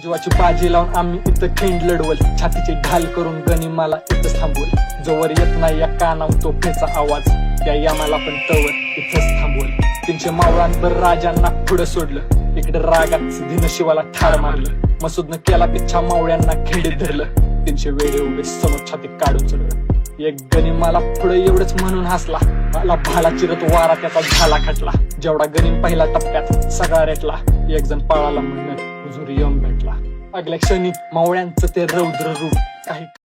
जीवाची बाजी लावून आम्ही इथं खिंड लढवल, छातीची ढाल करून गनिमाला इथंच थांबवल. जोवर येत नाही या कानावर तोफेचा आवाज, त्या यामाला पण तवर इथंच थांबवल. 300 मावळांवर राजांना पुढं सोडलं, इकडे रागात सिद्धीनं शिवाला ठार मारलं. मसूदनं केला पिच्छा मावळ्यांना खिंडीत धरलं, 300 वेळे उभे समोर छाती काढून चढलं. एक गनिमाला पुढे एवढंच म्हणून हसला, मला भाला चिरत वारा त्याचा झाला खटला. जेवढा गनिम पहिला टप्प्यात सगळा रेटला, एक जण पळाला म्हणत हुजूर यम भेटला. अगल्या क्षणी मावळ्यांचं ते रौद्र रूप काही